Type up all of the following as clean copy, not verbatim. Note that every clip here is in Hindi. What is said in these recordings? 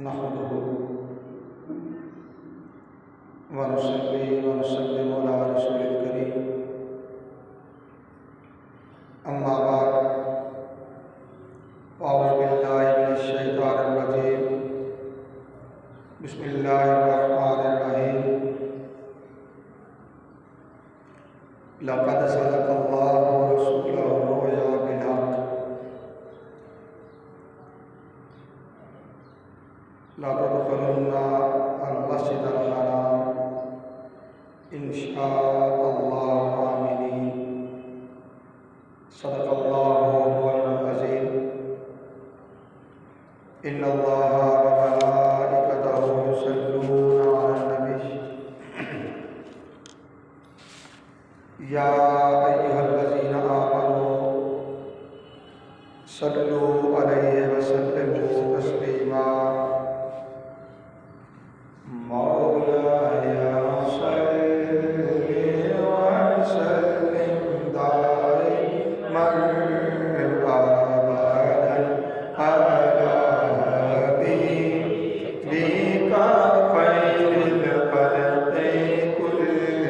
नहमदुहु व नुसल्ली व नुसल्लिमु अला रसूलिल करीम। अम्मा बाद, अऊज़ु बिल्लाहि मिनश शैतानिर रजीम। बिस्मिल्लाहिर रहमानिर रहीम। लक़द सदक़ल्लाहु रसूलहु रुया बिल हक़ ला तदख़ुलुन्ना अल मस्जिदल हराम इंशाअल्लाहु आमिनीन। सदक़ल्लाहु हुवल अज़ीम। इन्नल्लाहा व मलाइकतहु युसल्लूना अलन नबी या अय्युहल्लज़ीना आमनू सल्लू अलैहि व सल्लिमू तस्लीमा। मौलाया सल्लि व सल्लिम दाइमन अबदन अला हबीबिका खैरिल खल्क़ि कुल्लिहिम।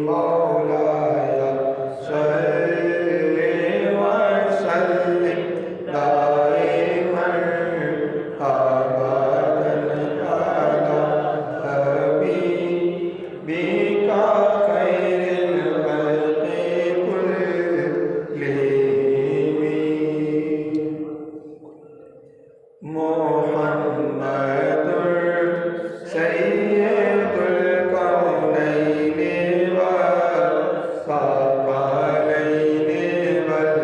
मौलाया सल्लि व सल्लिम दाइमन अबदन अला हबीबिका खैरिल खल्क़ि कुल्लिहिम। मुहम्मदुर सय्यदुल कौनैनि व सकलैनि वल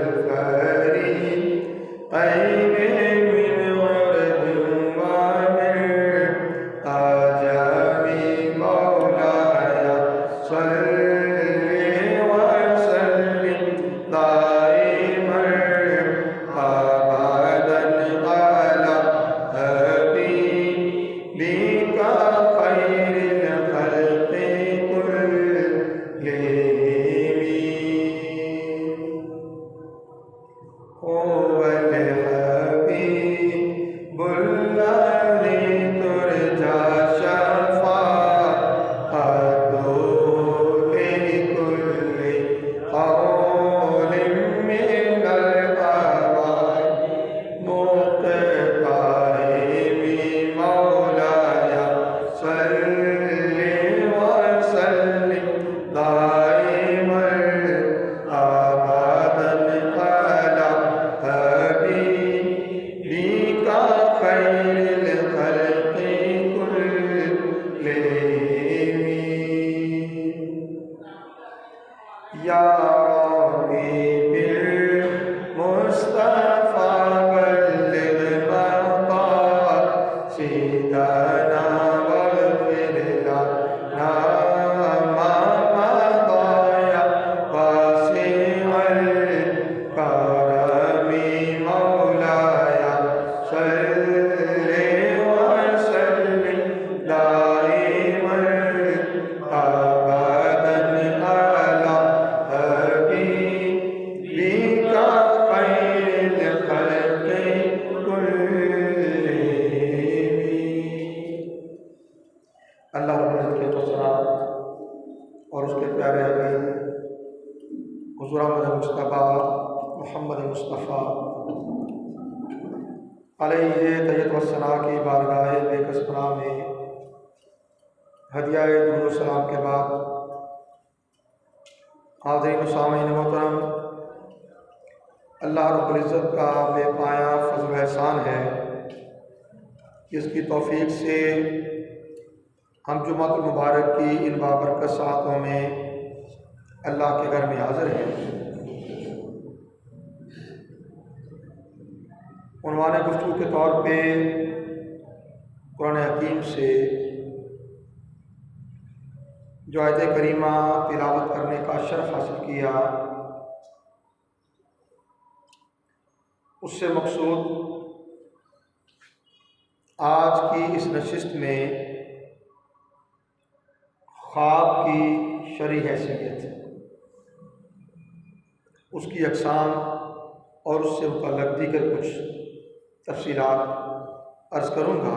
फरीक़ैनि मिन उर्दुन व मिन अजमी। मौलाया सल्लि व सल्लिम दाइमन अबदन अला हबीबिका खैरिल खल्क़ि कुल्लिहिम। हुवल हबीबुल्लज़ी तुरजा शफ़ाअतुहु लिकुल्लि क़ौलिन मिनल अवाइ मुक़ताहिम। मौलाया सल्लि व सल्लिम दाइमन अबदन अला हबीबिका खैरिल खल्क़ि कुल्लिहिम। या रब्बी बिल मुस्तफ़ा बल्लिग़ मक़ासिदना वग़फ़िर लना मा मदा या वासिअल करमी। मौलाया सल्लि व सल्लिम दाइमन अबदन अला हबीबिका खैरिल खल्क़ि कुल्लिहिम। अल्लाह रब्बुल इज़्ज़त के तोसरात और उसके प्यारे हबीब हुज़ूर अहमद मुस्तफ़ा मोहम्मद मुस्तफ़ा अलैहि तय्यत व सना की बारगाह बेकसपना में हदिया दुरूद व सलाम के बाद हाज़रीन व सामीन मोहतरम, अल्लाह रब्बुल इज़्ज़त का बेपाया फ़ज़्ल व एहसान है कि इसकी तौफ़ीक़ से हम जुमातुल मुबारक की इन बाबरकत सातों में अल्लाह के घर में हाज़िर हैं। उन्वाने गुफ्तगू के तौर पे कुरान हकीम से जो आयत करीमा तिलावत करने का शरफ़ हासिल किया, उससे मकसूद आज की इस नशिस्त में ख्वाब की शरई हैसियत, उसकी अक़साम और उससे मुतल्लक़ दीगर कुछ तफसीलात अर्ज़ करूँगा।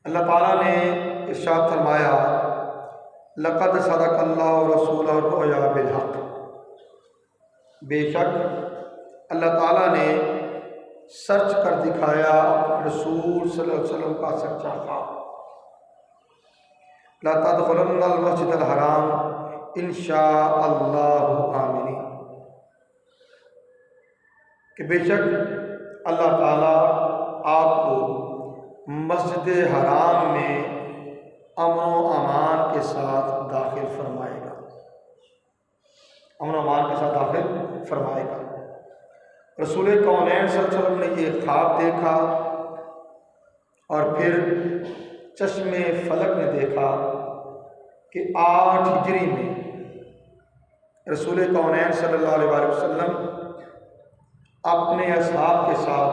अल्लाह ताला ने इरशाद फरमाया, लक़द सदक़ल्लाहु रसूलहु रुया बिल-हक़, बेशक अल्लाह ताला ने सच कर दिखाया रसूल सल्लल्लाहु अलैहि वसल्लम का सच्चा ख्वाब। ला तदखुलुन्नल मस्जिदल हराम इंशाअल्लाहु आमीनीन, कि बेशक अल्लाह ताला आपको मस्जिद हराम में अमन व अमान के साथ दाखिल फरमाएगा, अमन व अमान के साथ दाखिल फरमाएगा। रसूल कौनैन सल्लल्लाहु अलैहि वसल्लम ने ये ख्वाब देखा और फिर चश्मे फलक ने देखा कि 8 हिजरी में रसूल कौनैन सल्लल्लाहु अलैहि वसल्लम अपने असहाब के साथ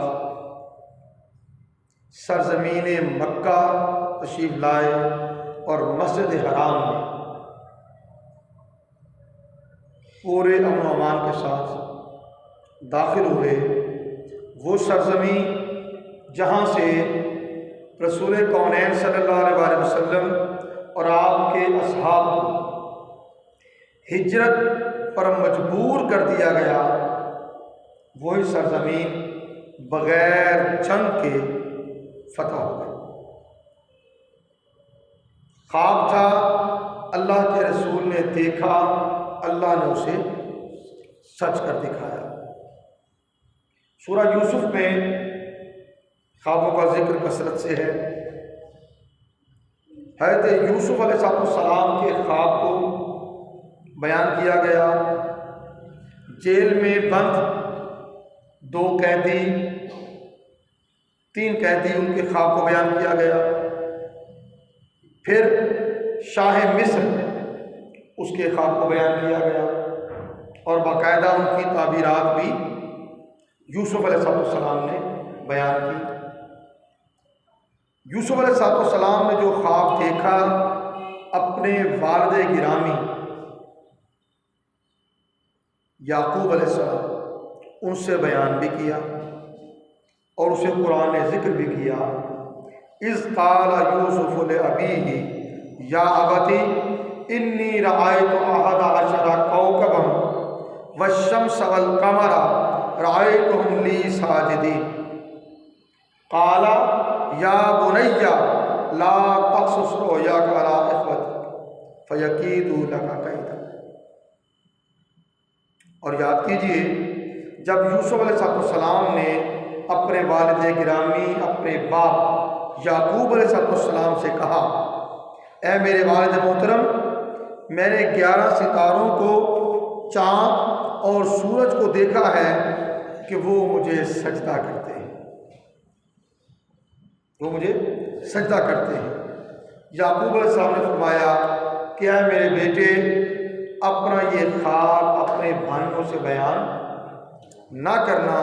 सरजमीन मक्का तशरीफ लाए और मस्जिद हराम में पूरे अमन व अमान के साथ दाखिल हुए। वो सरजमी जहाँ से रसूल कौनैन सल्लल्लाहु अलैहि वसल्लम और आपके असहाब को हिजरत पर मजबूर कर दिया गया, वही सरजमीन बग़ैर जंग के फतह हो गई। ख्वाब था, अल्लाह के रसूल ने देखा, अल्लाह ने उसे सच कर दिखाया। सूरह यूसुफ में ख्वाबों का जिक्र कसरत से है। हज़रत यूसुफ अलैहिस्सलाम के ख्वाब को बयान किया गया। जेल में बंद 2 कैदी, 3 कैदी, उनके ख्वाब को बयान किया गया। फिर शाह मिस्र, उसके ख्वाब को बयान किया गया और बाकायदा उनकी ताबीरात भी यूसुफ अलैहिस्सलाम ने बयान की। यूसुफ अलैहिस्सलाम ने जो ख्वाब देखा, अपने वालिद गिरामी याकूब अलैहिस्सलाम, उनसे बयान भी किया और उसे कुरान ने जिक्र भी किया। इज़ क़ाला यूसुफ़ु लिअबीही या अबती इन्नी रअयतु अहद अशरा कौकबन वश्शम्स वल क़मरा रअयतुहुम ली साजिदीन क़ाला या बुनय्या ला तक़्सुस रुय्याक अला इख़्वतिक फ़यकीदू लका कैदा। और याद कीजिए, जब यूसुफ अलैहिस्सलाम ने अपने वालिद गिरामी, अपने बाप याकूब अलैहिस्सलाम से कहा, ऐ मेरे वालिद मोहतरम, मैंने 11 सितारों को, चाँद और सूरज को देखा है कि वो मुझे सजदा करते हैं, वो मुझे सजदा करते हैं। याकूब अलैहिस्सलाम ने फरमाया, क्या मेरे बेटे, अपना ये ख्वाब अपने भाइयों से बयान ना करना,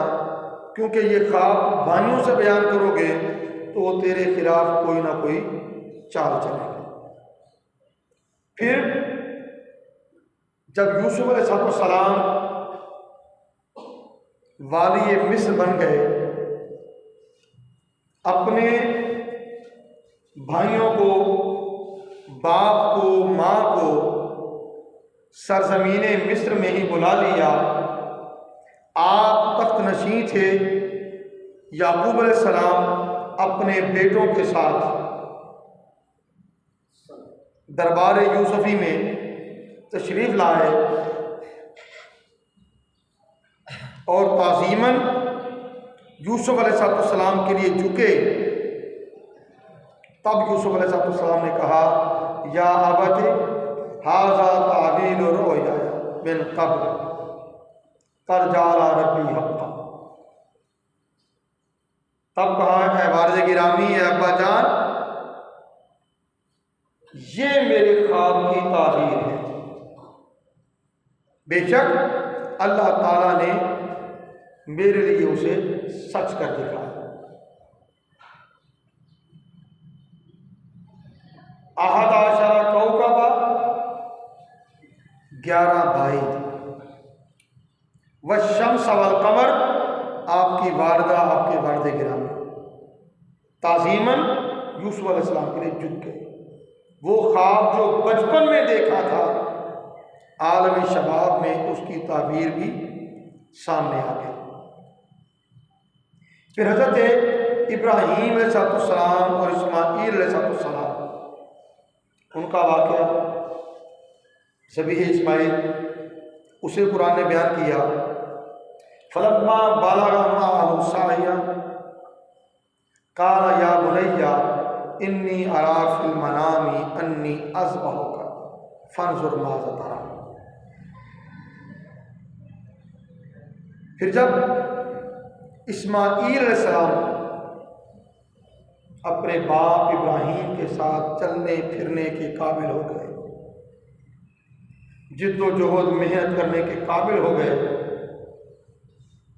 क्योंकि ये ख्वाब भाइयों से बयान करोगे तो वो तेरे खिलाफ कोई ना कोई चाल चलेंगे। फिर जब यूसुफ अलैहिस्सलाम वाली मिस्र बन गए, अपने भाइयों को, बाप को, माँ को सरजमीने मिस्र में ही बुला लिया। आप तख्त नशीं थे। याकूब अलैहिस्सलाम अपने बेटों के साथ दरबार यूसुफी में तशरीफ़ लाए और ताज़ीमन यूसुफ अलैहिस्सलाम के लिए झुके। तब यूसुफ अलैहिस्सलाम ने कहा, या अबती हाज़ा तावील रुया मिन क़ब्ल क़द जअला रब्बी हक़्क़ा। तब कहा, है वालिद गिरामी, है अब्बा जान, ये मेरे ख्वाब की ताबीर है। बेशक अल्लाह ताला ने मेरे लिए उसे सच कर दिखाया। अहद आशरा कौकबा, 11 भाई, वश्शम्स वल कमर आपकी वालदा आपके वालदे गिरामी ताज़ीमन यूसुफ अलैहिस्सलाम के लिए झुक गए। वो ख्वाब जो बचपन में देखा था, आलम शबाब में उसकी ताबीर भी सामने आ गई। फिर हज़रत इब्राहीम अलैहिस्सलाम और इस्माईल अलैहिस्सलाम, उनका वाक़या ज़बीह इस्माईल, उसे कुरान ने बयान किया। फलम्मा बलगा मअहु साया काला या बुनैया इन्नी अरा फिल मनामी अन्नी अज़बहुका फंजुर माज़ा तरा। फिर जब इस्माईल अलैहिस्सलाम अपने बाप इब्राहीम के साथ चलने फिरने के काबिल हो गए, जिद्दोजहद मेहनत करने के काबिल हो गए,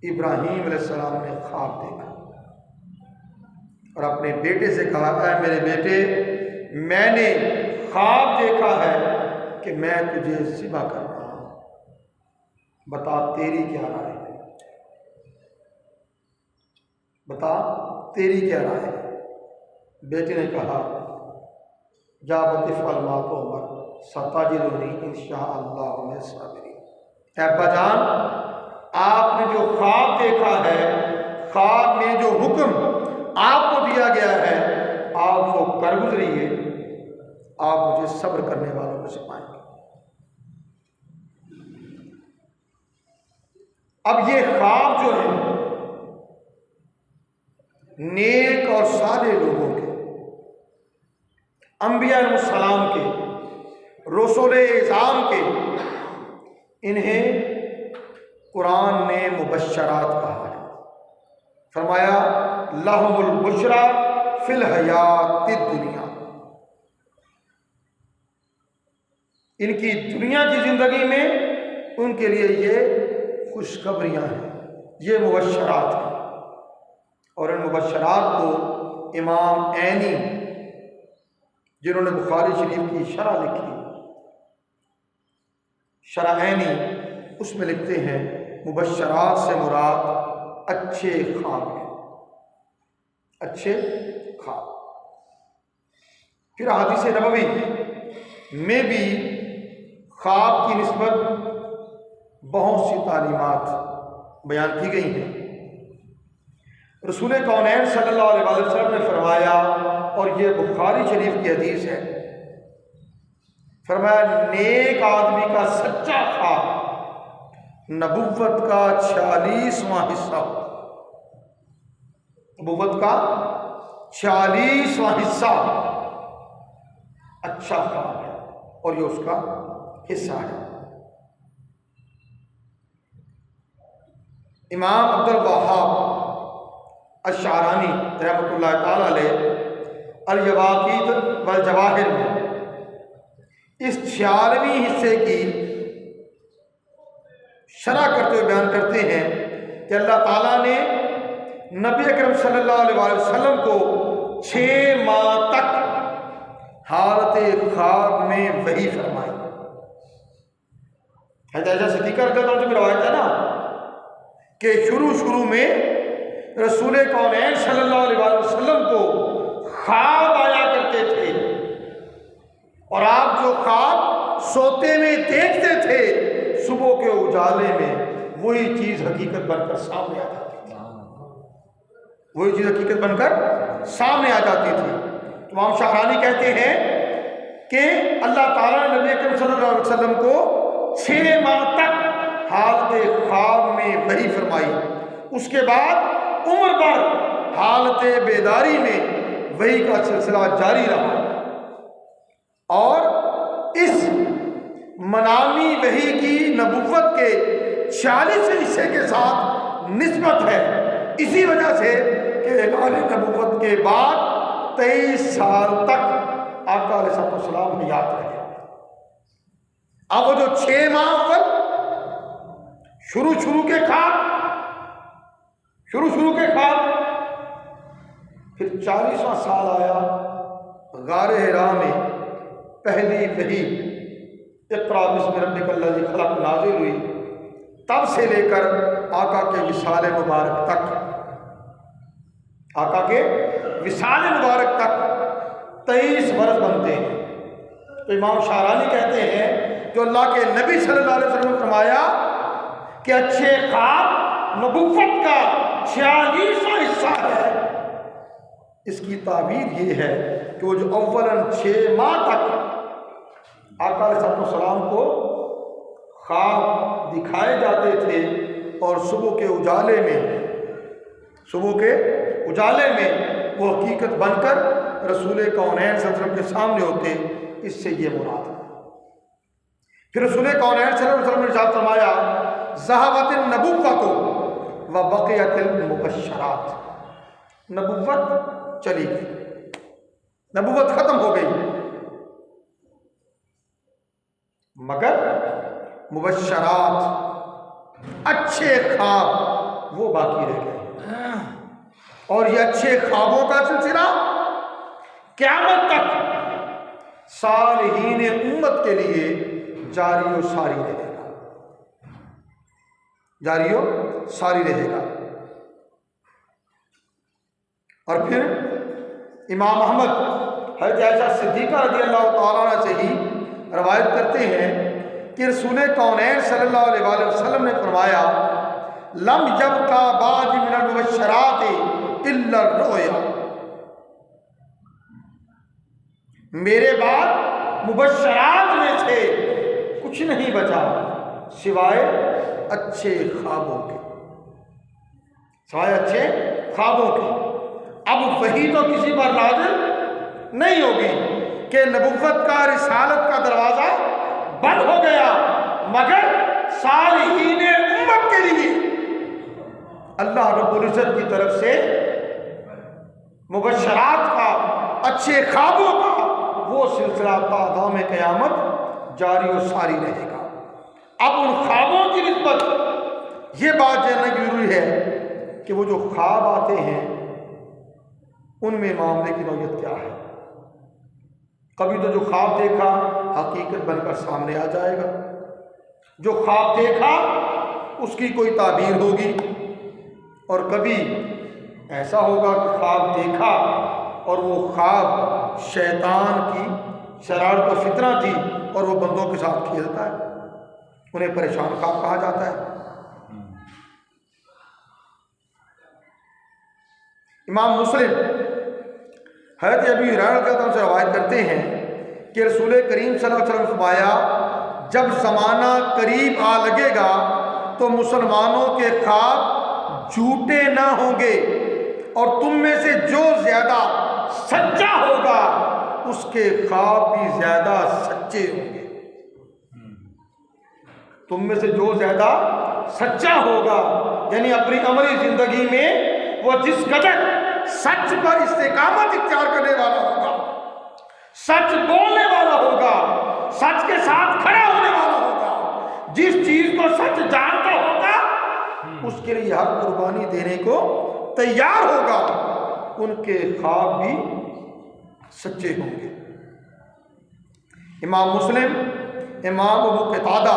इब्राहीम अलैहिस्सलाम ने ख्वाब देखा और अपने बेटे से कहा, ऐ मेरे बेटे, मैंने ख्वाब देखा है कि मैं तुझे ज़िबा कर रहा हूं, बता तेरी क्या राय है, बता तेरी क्या राय है। बेटे ने कहा, जा बतिफ़अल मा तुअमर सताजिदुनी इंशाअल्लाहु मिन साबिरीन। अब्बा जान, आपने जो ख्वाब देखा है, ख्वाब में जो हुक्म आपको दिया गया है, आप वो कर गुजरिए, आप मुझे सब्र करने वालों में से पाएंगे। अब ये ख्वाब जो है नेक और सादे लोगों के, अंबिया सलाम के, रसूल इज़ाम के, इन्हें कुरान ने मुबश्शरात कहा है। फरमाया लहुमुल बुशरा फिल हयातिद दुनिया, इनकी दुनिया की जिंदगी में उनके लिए ये खुशखबरियां हैं, ये मुबश्शरात हैं। और इन मुबश्शरात को इमाम ऐनी, जिन्होंने बुखारी शरीफ की शरह लिखी, शरह ऐनी, उसमें लिखते हैं मुबश्शरात से मुराद अच्छे ख्वाब हैं, अच्छे ख्वाब। फिर हदीस नबवी में भी ख्वाब की निस्बत बहुत सी तालीमात बयान की गई हैं। रसूल कौनैन सल्लल्लाहु अलैहि वसल्लम ने फरमाया, और ये बुखारी शरीफ की हदीस है, फरमाया नेक आदमी का सच्चा ख्वाब नबुव्वत का 46वां हिस्सा, नबुव्वत का 46वां हिस्सा अच्छा ख्वाब है, और ये उसका हिस्सा है। इमाम अब्दुल वहाब अश-शारानी रहमतुल्लाह ताला अलैह अल-यवाक़ीत वल जवाहिर में इस 46वें हिस्से की शरह करते हुए बयान करते हैं कि अल्लाह ताला ने नबी अकरम सल्लल्लाहु अलैहि वसल्लम को 6 माह तक हालत ख्वाब में वही फरमाई। ऐसा सिद्दीक़ रज़ियल्लाहु अन्हु में रवायत है ना कि शुरू में रसूल कौनैन सल्लल्लाहु अलैहि वसल्लम को ख्वाब आया करते थे, और आप जो ख्वाब सोते में देखते थे, सुबह के उजाले में वही चीज हकीकत बनकर सामने आ जाती थी, वही चीज हकीकत बनकर सामने आ जाती थी। तो इमाम शाहरानी कहते हैं कि अल्लाह ताला ने नबी अकरम सल्लल्लाहु अलैहि वसल्लम को 6 माह तक हालत ख्वाब में वही फरमाई। उसके बाद उम्र भर हालत बेदारी में वही का सिलसिला जारी रहा, और इस मनामी वही की नबुव्वत के 46 हिस्से के साथ निस्बत है। इसी वजह से कि ऐलान नबुव्वत के बाद 23 साल तक आका अलैहिस्सलाम हयात रहे। अब वो जो 6 माह अव्वल शुरू के ख्वाब, फिर 40वां साल आया, गारे हिरा में पहली वही इक़रा बिस्मि रब्बिकल्लज़ी खलक़ नाज़िल हुई। तब से लेकर आका के विसाल मुबारक तक, आका के विसाल मुबारक तक 23 बरस बनते हैं। तो इमाम शारानी कहते हैं कि अल्लाह के नबी सल्लल्लाहु अलैहि वसल्लम ने फरमाया कि अच्छे ख्वाब नबुव्वत का 46वां हिस्सा है। इसकी ताबीर ये है कि वो जो अव्वलन 6 माह तक आका अलैहिस्सलाम को ख्वाब दिखाए जाते थे और सुबह के उजाले में वो हकीकत बनकर रसूल कौनैन सल्लल्लाहु अलैहि वसल्लम के सामने होते, इससे ये मुराद है। फिर रसूल कौनैन सल्लल्लाहु अलैहि वसल्लम ने इरशाद फरमाया ज़हबतिन नबुव्वतु व बक़ियतिल मुबश्शरात, नबुव्वत चली गई, नबुव्वत खत्म हो गई, मगर मुबश्शरात अच्छे ख्वाब वो बाकी रह गए। और ये अच्छे ख्वाबों का सिलसिला क़यामत तक सालिहीन उम्मत के लिए जारी और सारी रहेगा, जारी और सारी रहेगा। और फिर इमाम अहमद हज़रत आयशा सिद्दीक़ा रज़ियल्लाहु तआला अन्हा से ही रवायत करते हैं कि रसूल कौनैन सल्लल्लाहु अलैहि वसल्लम ने फरमाया लम यब्का बाद मिनल मुबश्शरात इल्ला रुया, मेरे बाद मुबश्शरात में से कुछ नहीं बचा सिवाय अच्छे ख्वाबों के, सिवाय अच्छे ख्वाबों के। अब वही तो किसी पर नाज़िल नहीं होगी कि नबुव्वत का रिसालत का दरवाज़ा बंद हो गया, मगर सालिहीन उम्मत के लिए अल्लाह रब्बुल इज़्ज़त की तरफ से मुबश्शरात का, अच्छे ख्वाबों का वो सिलसिला तादाम क़यामत जारी और सारी रहेगा। अब उन ख्वाबों की निस्बत ये बात जानना जरूरी है कि वो जो ख्वाब आते हैं उनमें मामले की नौयत क्या है। कभी तो जो ख्वाब देखा हकीकत बनकर सामने आ जाएगा, जो ख्वाब देखा उसकी कोई ताबीर होगी, और कभी ऐसा होगा कि ख्वाब देखा और वो ख्वाब शैतान की शरारत और फितना थी और वो बंदों के साथ खेलता है, उन्हें परेशान ख्वाब कहा जाता है। इमाम मुस्लिम हज़रत अबू हुरैरा से रवायत करते हैं कि रसूल करीम सल्लल्लाहु अलैहि वसल्लम ने फरमाया जब ज़माना करीब आ लगेगा तो मुसलमानों के ख्वाब झूठे ना होंगे और तुम में से जो ज़्यादा सच्चा होगा उसके ख्वाब भी ज़्यादा सच्चे होंगे। तुम में से जो ज़्यादा सच्चा होगा यानी अपनी अमली ज़िंदगी में वो जिस कदर सच पर इस्तेकामत इख्तियार करने वाला होगा, सच बोलने वाला होगा, सच के साथ खड़ा होने वाला होगा, जिस चीज को सच जानता होगा उसके लिए हर कुर्बानी देने को तैयार होगा, उनके ख्वाब भी सच्चे होंगे। इमाम मुस्लिम इमाम अबू क़तादा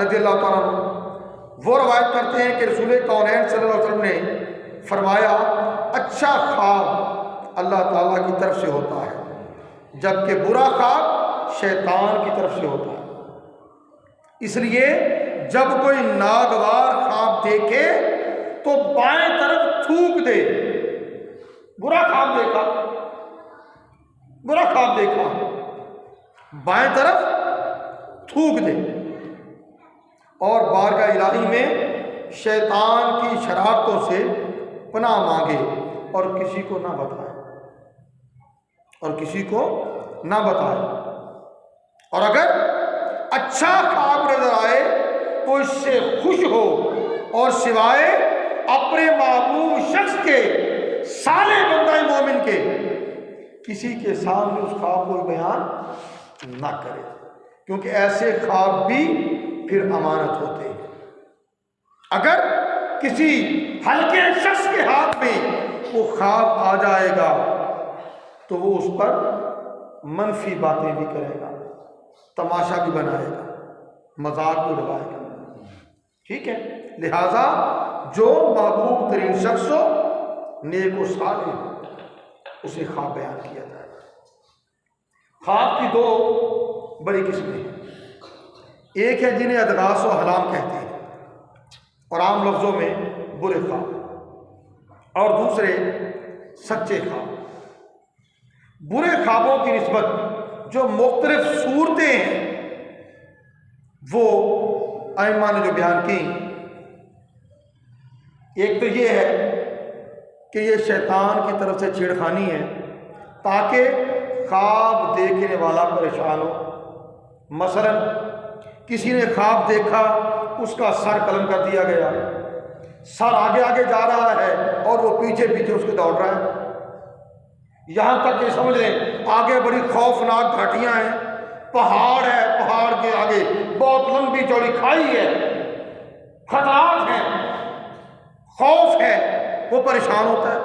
रज़ियल्लाहु ताला अन्हु वो रवायत करते हैं कि रसूल कौनैन सल्लल्लाहु अलैहि वसल्लम ने फरमाया अच्छा ख्वाब अल्लाह ताला की तरफ से होता है जबकि बुरा ख्वाब शैतान की तरफ से होता है। इसलिए जब कोई नागवार ख्वाब देखे तो बाएं तरफ थूक दे। बुरा ख्वाब देखा, बुरा ख्वाब देखा, बाएं तरफ थूक दे और बारगाह इलाही में शैतान की शरारतों से पनाह मांगे और किसी को ना बताए, और किसी को ना बताए। और अगर अच्छा ख्वाब नजर आए तो इससे खुश हो और सिवाय अपने महबूब शख्स के साले बंदा मोमिन के किसी के सामने उस ख्वाब को बयान ना करे, क्योंकि ऐसे ख्वाब भी फिर अमानत होते हैं। अगर किसी हल्के शख्स के हाथ में वो ख्वाब आ जाएगा तो वो उस पर मनफी बातें भी करेगा, तमाशा भी बनाएगा, मजाक भी उड़ाएगा। ठीक है, लिहाजा जो महबूब तरीन शख्स हो, नेक व सालिह हो, उसे ख्वाब बयान किया जाए। ख्वाब की दो बड़ी किस्में हैं। एक है जिन्हें अदगास व हलाम कहते हैं और आम लफ्ज़ों में बुरे ख्वाब, और दूसरे सच्चे ख्वाब। बुरे ख्वाबों की निस्बत जो मुख्तलिफ सूरतें हैं वो आइमा ने जो बयान की, एक तो ये है कि ये शैतान की तरफ से छेड़खानी है ताकि ख्वाब देखने वाला परेशान हो। मसलन किसी ने ख्वाब देखा, उसका सर कलम कर दिया गया, सर आगे आगे जा रहा है और वो पीछे पीछे उसके दौड़ रहा है। यहां तक ये समझ लें आगे बड़ी खौफनाक घाटियां हैं, पहाड़ है, पहाड़ के आगे बहुत लंबी चौड़ी खाई है, खतरात हैं, खौफ है, वो परेशान होता है।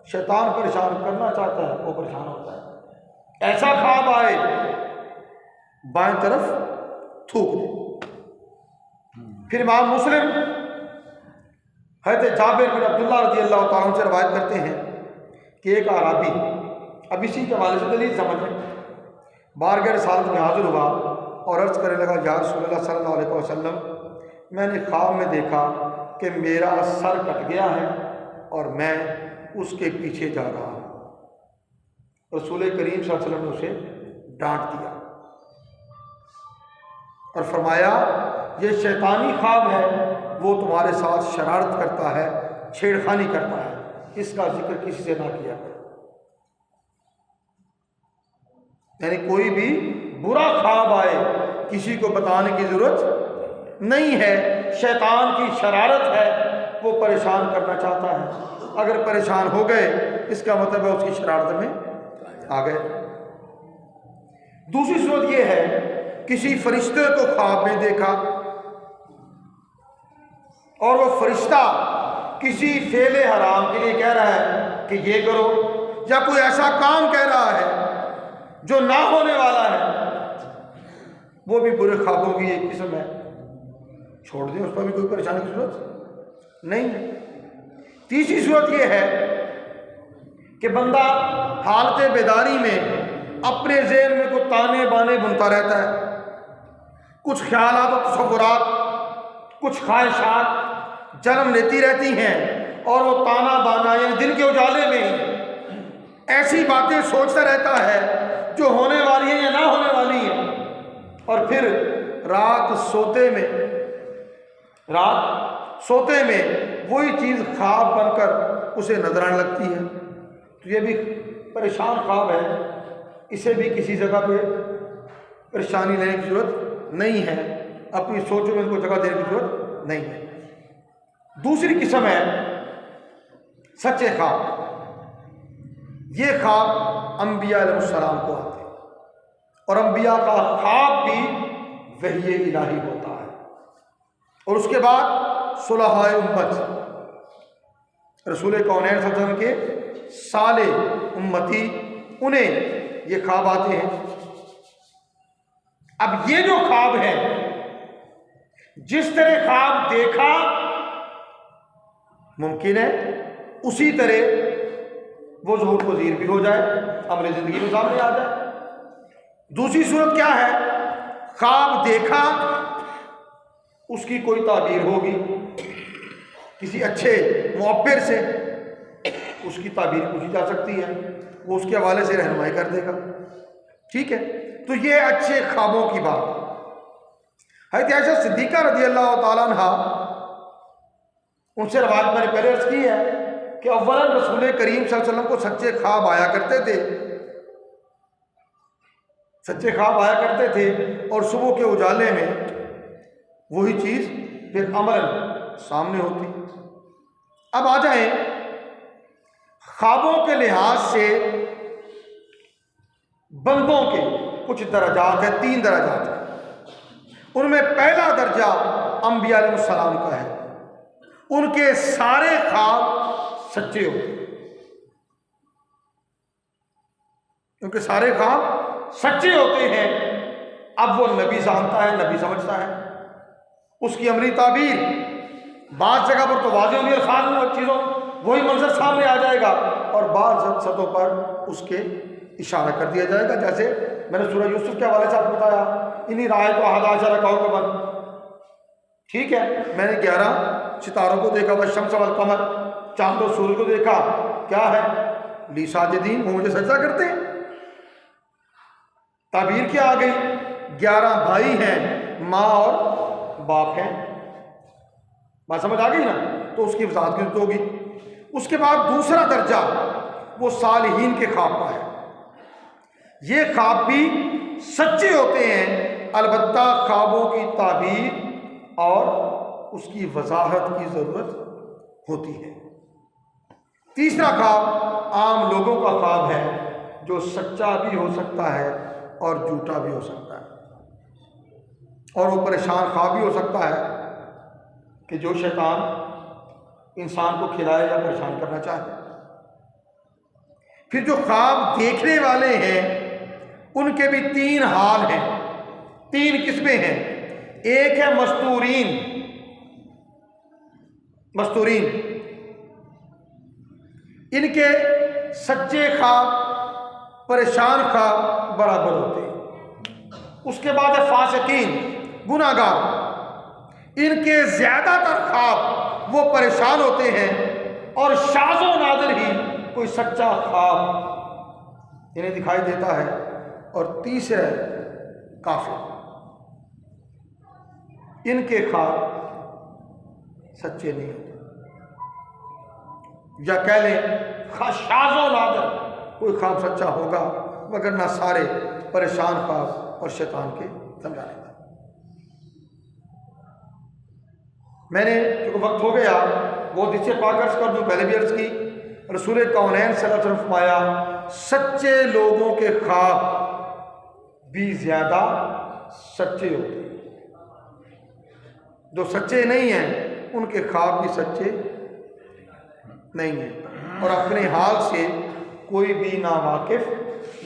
शैतान परेशान करना चाहता है, वो परेशान होता है। ऐसा ख्वाब आए, बाएं तरफ थूक दे। फिर इमाम मुस्लिम हज़रत जाबिर बिन अब्दुल्लाह रज़ी अल्लाह तआला अन्हु से रवायत करते हैं कि एक आराबी, अब इसी के हवाले से दलील समझ लें, बारगाह रिसालत में हाजिर हुआ और अर्ज़ करने लगा, या रसूलल्लाह सल्लल्लाहु अलैहि वसल्लम, मैंने ख्वाब में देखा कि मेरा सर कट गया है और मैं उसके पीछे जा रहा हूँ। रसूल करीम सल्लल्लाहु अलैहि वसल्लम ने उसे डांट दिया और फरमाया, ये शैतानी ख्वाब है, वो तुम्हारे साथ शरारत करता है, छेड़खानी करता है, इसका जिक्र किसी से ना किया। यानी कोई भी बुरा ख्वाब आए किसी को बताने की जरूरत नहीं है। शैतान की शरारत है, वो परेशान करना चाहता है। अगर परेशान हो गए इसका मतलब है उसकी शरारत में आ गए। दूसरी सूरत ये है, किसी फरिश्ते को ख्वाब में देखा और वो फरिश्ता किसी फेले हराम के लिए कह रहा है कि ये करो, या कोई ऐसा काम कह रहा है जो ना होने वाला है, वो भी बुरे ख्वाबों की एक किस्म है। छोड़ दें, उस पर भी कोई परेशानी की जरूरत नहीं है। तीसरी सूरत यह है कि बंदा हालत बेदारी में अपने ज़हन में कुछ ताने बाने बुनता रहता है, कुछ ख्यालात और तसव्वुरात, कुछ ख्वाहिशात जन्म लेती रहती हैं और वो ताना बाना यानी दिन के उजाले में ऐसी बातें सोचता रहता है जो होने वाली है या ना होने वाली है, और फिर रात सोते में वही चीज़ ख्वाब बनकर उसे नजर आने लगती है। तो ये भी परेशान ख्वाब है, इसे भी किसी जगह पे परेशानी लेने की जरूरत नहीं है, अपनी सोचों में इनको जगह देने की जरूरत नहीं है। दूसरी किस्म है सच्चे ख्वाब। ये ख्वाब अंबिया अलैहिस्सलाम को आते हैं और अंबिया का ख्वाब भी वही इलाही होता है। और उसके बाद सुलहाए उम्मत, रसूल कौनैन सल्लल्लाहु अलैहि वसल्लम के साले उम्मती, उन्हें ये ख्वाब आते हैं। अब ये जो ख्वाब है, जिस तरह ख्वाब देखा मुमकिन है उसी तरह वो ज़हूर पज़ीर भी हो जाए, अमल ज़िंदगी में सामने आ जाए। दूसरी सूरत क्या है, ख्वाब देखा, उसकी कोई ताबीर होगी, किसी अच्छे मुअब्बिर से उसकी ताबीर पूछी जा सकती है, वो उसके हवाले से रहनुमाई कर देगा। ठीक है, तो ये अच्छे ख्वाबों की बात। हज़रत आयशा सिद्दीक़ा रज़ी अल्लाह तआला अन्हा, उनसे रवायत मैंने पहले अर्ज़ की है कि अव्वलन रसूल करीम सल्लल्लाहु अलैहि वसल्लम को सच्चे ख्वाब आया करते थे, सच्चे ख्वाब आया करते थे और सुबह के उजाले में वही चीज़ फिर अमलन सामने होती। अब आ जाए ख्वाबों के लिहाज से बंदों के कुछ दर्जात है, 3 दर्जात है। उनमें पहला दर्जा अंबिया अलैहिस्सलाम का है, उनके सारे ख्वाब सच्चे होते हैं, उनके सारे ख्वाब सच्चे होते हैं। अब वो नबी जानता है, नबी समझता है, उसकी अमली ताबीर बाज़ जगह पर तो वाज़ेह होंगे अल्फाज में चीज़ों वही मंजर सामने आ जाएगा, और बाज़ सतहों पर उसके इशारा कर दिया जाएगा। जैसे मैंने सूरह यूसुफ के हवाले से आपको बताया, इन्हीं राय को अहद कौकबन, ठीक है, मैंने 11 सितारों को देखा, वह शम्स वल कमर, चांद और सूरज को देखा, क्या है, ली साजिदीन, वो मुझे सजदा करते हैं। ताबीर क्या आ गई, 11 भाई हैं, माँ और बाप हैं, बात समझ आ गई ना, तो उसकी वजाहत की जरूरत होगी। उसके बाद दूसरा दर्जा वो सालिहीन के ख्वाब का है। ये ख्वाब भी सच्चे होते हैं, अलबत्ता ख्वाबों की ताबीर और उसकी वजाहत की ज़रूरत होती है। तीसरा ख्वाब आम लोगों का ख्वाब है, जो सच्चा भी हो सकता है और झूठा भी हो सकता है, और वो परेशान ख्वाब भी हो सकता है कि जो शैतान इंसान को खिलाए या परेशान करना चाहे। फिर जो ख्वाब देखने वाले हैं उनके भी 3 हाल हैं, 3 किस्में हैं। एक है मस्तूरीन, मस्तूरीन, इनके सच्चे ख्वाब परेशान ख्वाब बराबर होते हैं। उसके बाद है फासिकीन, गुनाहगार, इनके ज्यादातर ख्वाब वो परेशान होते हैं और शाज़ो नादिर ही कोई सच्चा ख्वाब इन्हें दिखाई देता है। और तीसरे काफिर, इनके ख्वाब सच्चे नहीं होते, या कह लें शाज़ो नादिर कोई ख्वाब सच्चा होगा, मगर ना सारे परेशान ख्वाब और शैतान के समझाने का। मैंने क्योंकि वक्त हो गया वो जिससे पाक अर्ज कर दूँ, पहले भी अर्ज की, रसूल कौनैन सल्लल्लाहु अलैहि वसल्लम फरमाया, सच्चे लोगों के ख्वाब भी ज़्यादा सच्चे होते हैं, जो सच्चे नहीं हैं उनके ख्वाब भी सच्चे नहीं हैं, और अपने हाल से कोई भी नावाकिफ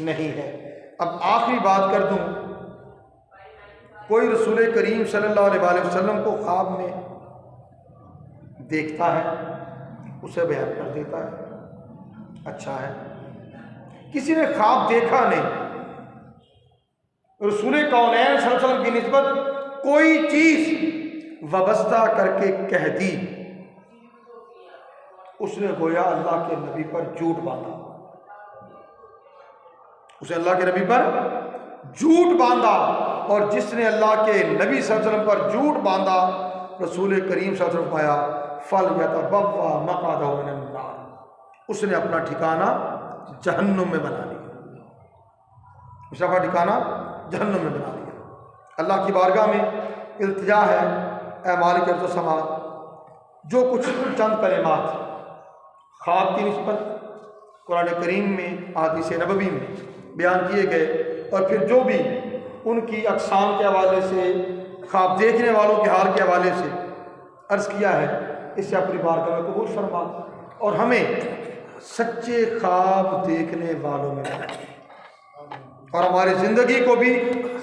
नहीं है। अब आखिरी बात कर दूं, कोई रसूल करीम सल्लल्लाहु अलैहि वसल्लम को ख्वाब में देखता है, उसे बयान कर देता है, अच्छा है। किसी ने ख्वाब देखा नहीं, रसूल कौनैन सल्लल्लाहु अलैहि वसल्लम की निस्बत कोई चीज वाबस्ता करके कह दी, उसने गोया अल्लाह के नबी पर झूठ बांधा, उसे अल्लाह के नबी पर झूठ बांधा। और जिसने अल्लाह के नबी सल्लल्लाहु अलैहि वसल्लम पर झूठ बांधा, रसूल करीम सल्लल्लाहु अलैहि वसल्लम पाया फल यतबव्वा मक़अदहु मिनन नार, उसने अपना ठिकाना जहन्नुम में बना लिया, उसने अपना ठिकाना जहन्नुम में बना लिया। अल्लाह की बारगाह में इल्तिजा है, ऐ मालिक अर्ज़ व समा, जो कुछ चंद कलिमात ख्वाब की निस्बत कुरान करीम में, हदीस नबवी में बयान किए गए, और फिर जो भी उनकी अक़साम के हवाले से, ख्वाब देखने वालों के हाल के हवाले से अर्ज़ किया है, इससे अपनी बारगाह में कबूल फरमा, और हमें सच्चे ख्वाब देखने वालों में, और हमारी ज़िंदगी को भी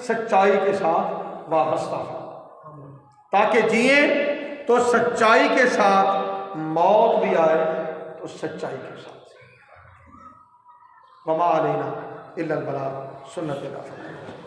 सच्चाई के साथ वाबस्ता हो, ताकि जिए तो सच्चाई के साथ, मौत भी आए तो सच्चाई के साथ। वमा अलैना इल्लल बलाग, सुन्नत का फर्मान।